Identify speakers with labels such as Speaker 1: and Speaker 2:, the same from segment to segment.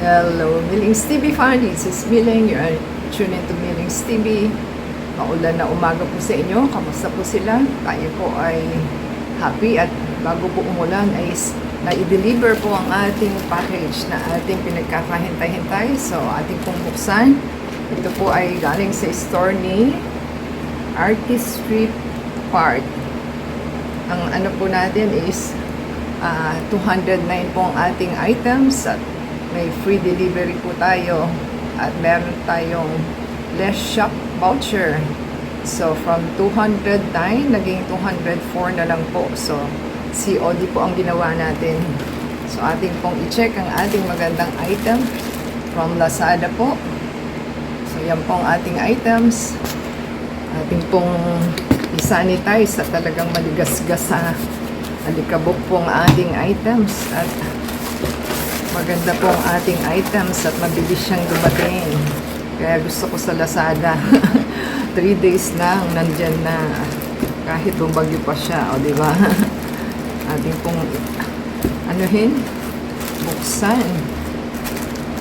Speaker 1: Hello, Millings TV fan. This is Milling. You're tuning to Millings TV. Maulan na umaga po sa inyo. Kamusta po sila? Tayo po ay happy at bago po umulan ay na-deliver po ang ating package na ating pinagkakahintay-hintay. So, ating pong buksan. Ito po ay galing sa store ni Artistry Park. Ang ano po natin is 209 po ang ating items at may free delivery po tayo at meron tayong less shop voucher. So from 209 naging 204 na lang po. So COD po ang ginawa natin. So ating pong i-check ang ating magandang item from Lazada po. So yan po ang ating items. Ating pong i-sanitize at talagang maligas-gas sa alikabok po ang ating items at maganda po ang ating items at mabilis siyang dumating. Kaya gusto ko sa Lazada. 3 days lang nandyan na kahit bumagyo pa siya, o di ba? Ating pong anuhin, buksan.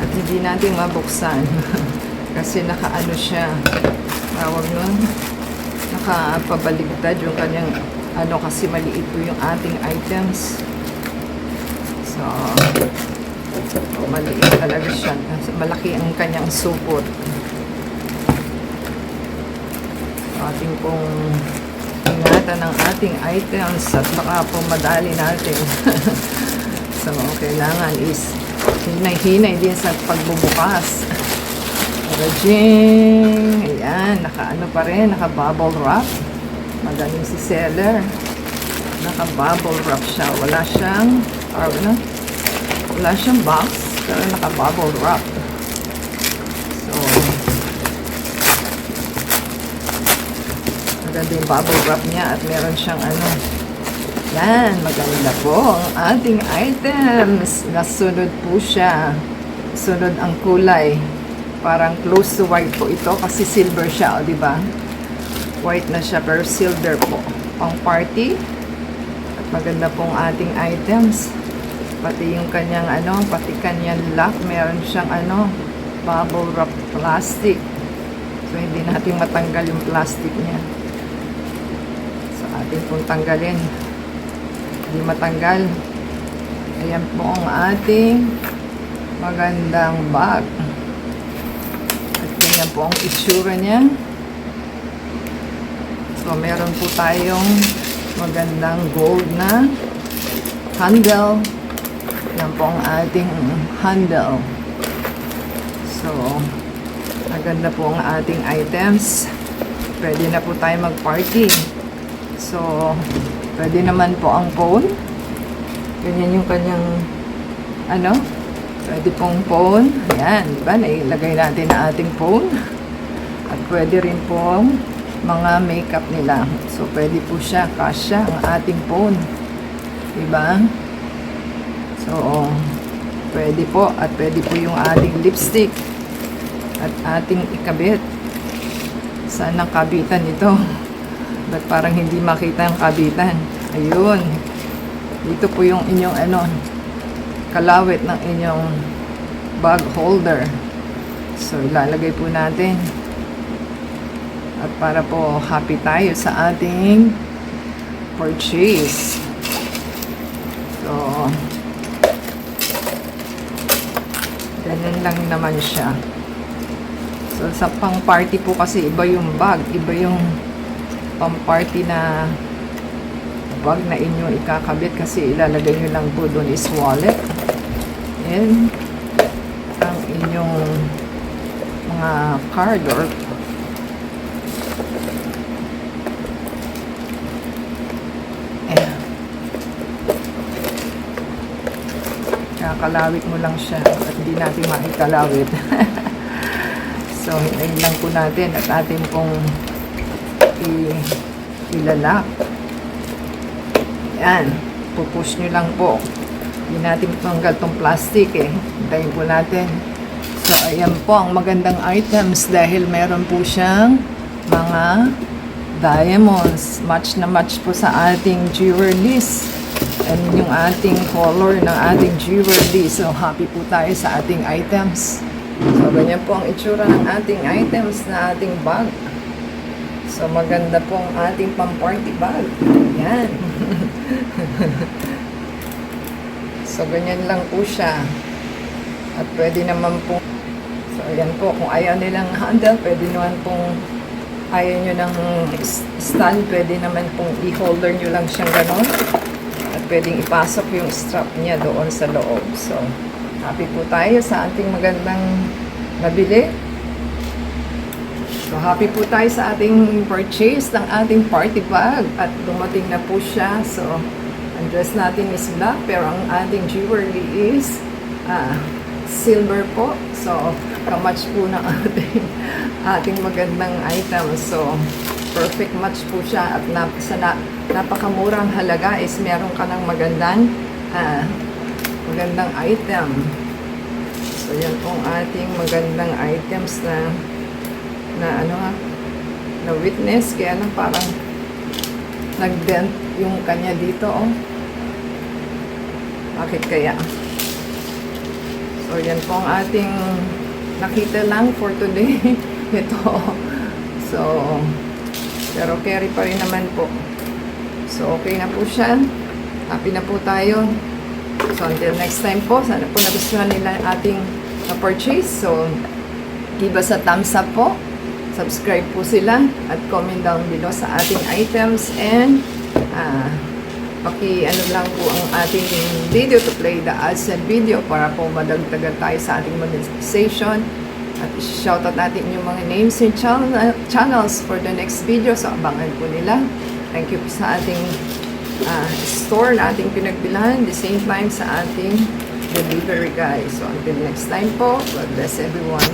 Speaker 1: At hindi natin mabuksan kasi nakaano siya. Tawag nun, nakapabaligtad yung kanyang ano kasi maliit po yung ating items. So maliit talaga siya. Malaki ang kanyang supot. So, ating pong ingatan ng ating items at baka po madali natin. So, kailangan is hinay-hinay din sa pagbubukas. Rajing! Ayan, naka-ano pa rin, naka-bubble wrap. Magaling si seller. Naka-bubble wrap siya. Wala siyang, wala siyang box, pero naka-bubble wrap. So, maganda yung bubble wrap niya at meron siyang ano. Yan, maganda po ang ating items. Nasunod po siya. Sunod ang kulay. Parang close to white po ito kasi silver siya, o diba? White na siya pero silver po. Pang party. At maganda pong ating items. Pati yung kanyang ano, pati kanyang lock, meron siyang ano, bubble wrap plastic. So, hindi natin matanggal yung plastic niya. So, ating pong tanggalin. Hindi matanggal. Ayan po ang ating magandang bag. At ganyan po ang itsura niya. So, meron po tayong magandang gold na handle. Yan po ang ating handle. So, maganda po ang ating items. Pwede na po tayo mag-party. So, pwede naman po ang phone. Ganyan yung kanyang, ano, pwede pong phone. Ayan, diba? Nailagay natin ang ating phone. At pwede rin pong mga makeup nila. So, pwede po siya, kasya ang ating phone. Diba? So, pwede po at pwede po yung ating lipstick at ating ikabit. Saan ang kabitan ito? Ba't parang hindi makita ang kabitan? Ayun. Dito po yung inyong ano, kalawit ng inyong bag holder. So, ilalagay po natin. At para po happy tayo sa ating purchase. So, ganyan lang naman siya. So, sa pang-party po kasi iba yung bag. Iba yung pang-party na bag na inyong ikakabit kasi ilalagay nyo lang po doon is wallet. And ang inyong mga card or kalawit mo lang siya at hindi natin maikalawit. So, hintayin lang po natin at atin pong ilalak. Yan. Pupush nyo lang po. Hindi natin tanggal tong plastic eh. Hintayin po natin. So, ayan po ang magandang items dahil meron po siyang mga diamonds. Match na match po sa ating jewelry list. and yung ating color ng ating jewelry. So, happy po tayo sa ating items. So, ganyan po ang itsura ng ating items na ating bag. So, maganda po ang ating pang-party bag. Yan. So, ganyan lang po siya. At pwede naman po, so, ayan po, kung ayaw nilang handle, pwede naman pong, ayaw nyo ng stand, pwede naman pong i-holder nyo lang siyang ganon. At pwedeng ipasok yung strap niya doon sa loob. So, happy po tayo sa ating magandang nabili. So, happy po tayo sa ating purchase ng ating party bag. At dumating na po siya. So, ang dress natin is black, pero ang ating jewelry is silver po. So, kamatch po ng ating magandang item. So, perfect match po siya. At napakamurang halaga is meron ka ng magandang item. So, yan po ang ating magandang items na witness. Kaya lang parang nag-dent yung kanya dito, oh. Bakit kaya? So, yan po ang ating nakita lang for today. Ito. So, pero carry pa rin naman po. So, okay na po siya. Happy na po tayo. So, until next time po, sana po nagustuhan nila ating na-purchase. So, give us a thumbs up po. Subscribe po sila at comment down below sa ating items, and paki-ano lang po ang ating video to play the ads and video para po madagdagan tayo sa ating monetization. At shoutout natin yung mga names and channels for the next video. So, abangan po nila. Thank you po sa ating store na ating pinagbilhan. The same time sa ating delivery, guys. So, until next time po, God bless everyone.